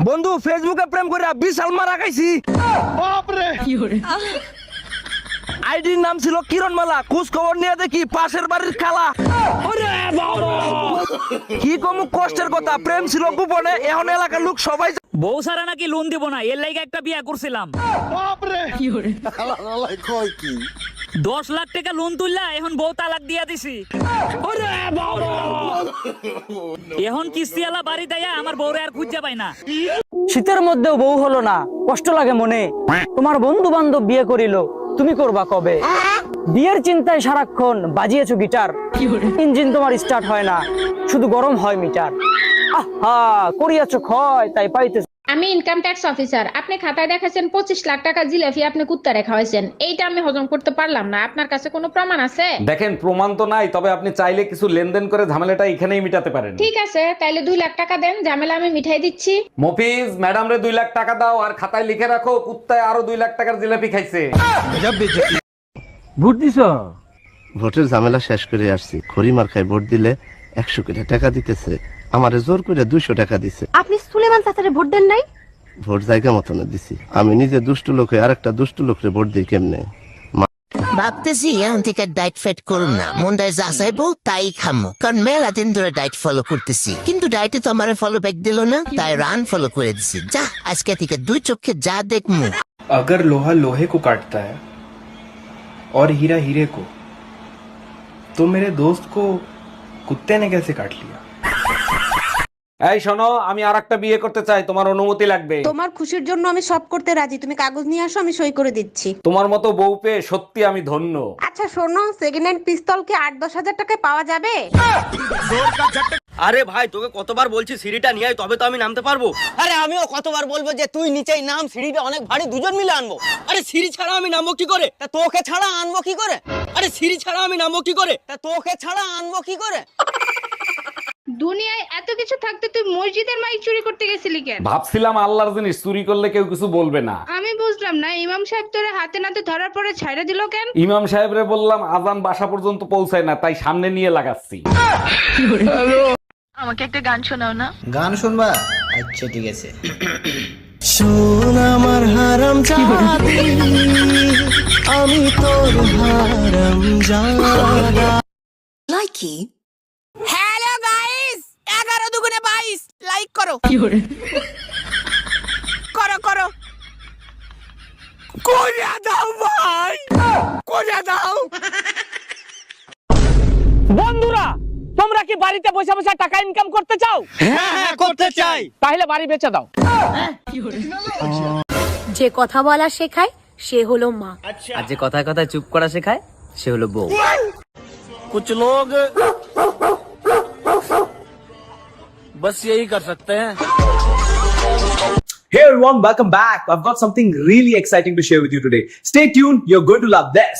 বন্ধু ফেসবুকে প্রেম করে বিশাল মারা খাইছি। বাপরে আইডির নাম ছিল কিরণমালা, খোঁজ খবর নিয়ে দেখি পাশের বাড়ির খালা। কি কম কষ্টের কথা, প্রেম ছিল গোপনে, এখন এলাকার লোক সবাই। বউ সারা নাকি লোন দিব না, এর লাইগা একটা বিয়া করছিলাম। 10 লাখ টাকা লোন তুললা, এখন বউ তালাক দিয়া দিছি। এখন কিস্তিওয়ালা বাড়ি দেয়া আমার বউরে আর খুঁজে পাই না। শীতের মধ্যেও বউ হলো না, কষ্ট লাগে মনে। তোমার বন্ধু বান্ধব বিয়ে করিল, তুমি করবা কবে? বিয়ের চিন্তায় সারাক্ষণ বাজিয়েছো গিটার, ইঞ্জিন তোমার স্টার্ট হয় না, শুধু গরম হয় মিটার। আহা করিয়াছো ক্ষয়, তাই পাইতেছো। আমি ইনকাম ট্যাক্স অফিসার। আপনি খাতায় দেখাছেন 25 লাখ টাকা জিলাপি আপনি কুত্তারে খাওয়াইছেন। এইটা আমি হজম করতে পারলাম না। আপনার কাছে কোনো প্রমাণ আছে? দেখেন প্রমাণ তো নাই, তবে আপনি চাইলে কিছু লেনদেন করে ঝামেলাটা এখানেই মিটাতে পারেন। ঠিক আছে, তাইলে 2 লাখ টাকা দেন, ঝামেলা আমি মিঠাই দিচ্ছি। মফিজ ম্যাডাম রে 2 লাখ টাকা দাও, আর খাতায় লিখে রাখো কুত্তায় আরো 2 লাখ টাকার জিলাপি খাইছে। ভোট দিছো? ভোটের ঝামেলা শেষ করে আসছি। খড়ি মার্কায় ভোট দিলে 100 কোটি টাকা দিতেছে, আমারে জোর করে 200 টাকা দিছে। আপনি সুলেমান চাচারে ভোট দেন নাই? ভোট জায়গা মতন দিছি। আমি নিজে দুষ্ট লোকে আরেকটা দুষ্ট লোকরে ভোট দিই কেমনে? ভাবতেছি এখন থেকে ডায়েট ফেট করুন না, মন্দায় যা চাইবো তাই খামো, কারণ মেলা দিন ধরে ডায়েট ফলো করতেছি, কিন্তু ডায়েটে তো আমার ফলো ব্যাক দিল না, তাই রান ফলো করে দিছি। যা আজকে থেকে 2 চোখে যা দেখমু। अगर लोहा लोहे को काटता है और हीरा हीरे को, तो मेरे दोस्त को कुत्ते ने कैसे काट लिया? এই শোনো, আমি আরেকটা বিয়ে করতে চাই, তোমার অনুমতি লাগবে। তোমার খুশির জন্য আমি সব করতে রাজি, তুমি কাগজ নিয়ে আসো, আমি সই করে দিচ্ছি। তোমার মতো বউ পেয়ে সত্যি আমি ধন্য। আচ্ছা শোনো, সেকেন্ড হ্যান্ড পিস্তল কি 8-10 হাজার টাকায় পাওয়া যাবে? আরে ভাই তোকে কতবার বলছি সিঁড়িটা নিয়ে আয়, তবে তো আমি নামতে পারবো। আরে আমিও কতবার বলবো যে তুই নিচেই নাম, সিঁড়িটা অনেক ভারী, দুজন মিলে আনবো। আরে সিঁড়ি ছাড়া আমি নামবো কি করে? তা তোকে ছাড়া আনবো কি করে? আরে সিঁড়ি ছাড়া আমি নামবো কি করে? তা তোকে ছাড়া আনবো কি করে? দুনিয়ায় এত কিছু থাকতে তুই মসজিদের মাইক চুরি করতে গেছিলি কেন? ভাবছিলাম আল্লাহর জিনিস চুরি করলে কেউ কিছু বলবে না। আমি বুঝলাম না, ইমাম সাহেব তোরে হাতে নাতে ধরার পরে ছাইড়া দিল কেন? ইমাম সাহেবরে বললাম আজান বাসা পর্যন্ত পৌঁছায় না, তাই সামনে নিয়ে লাগাচ্ছি। আমাকে একটা গান শোনাও না। গান শুনবা? আচ্ছা ঠিক আছে। শোন আমার হারাম জাদি, আমি তোর হারাম জাদা। লাইকি হ্যালো গাইস, 11 দুগুণে 22 লাইক করো। করো করো করে দাও ভাই, করে দাও। বন্ধুরা, তোমরা কি বাড়িতে বসে বসে টাকা ইনকাম করতে চাও? হ্যাঁ করতে চাই। তাহলে বাড়ি বেচে দাও। যে কথা বলা শেখায় সে হলো মা, আর যে কথায় কথায় চুপ করা শেখায় সে হলো বউ। कुछ लोग बस यही कर सकते हैं। Hey everyone, welcome back. I've got something really exciting to share with you today. Stay tuned, you're going to love this.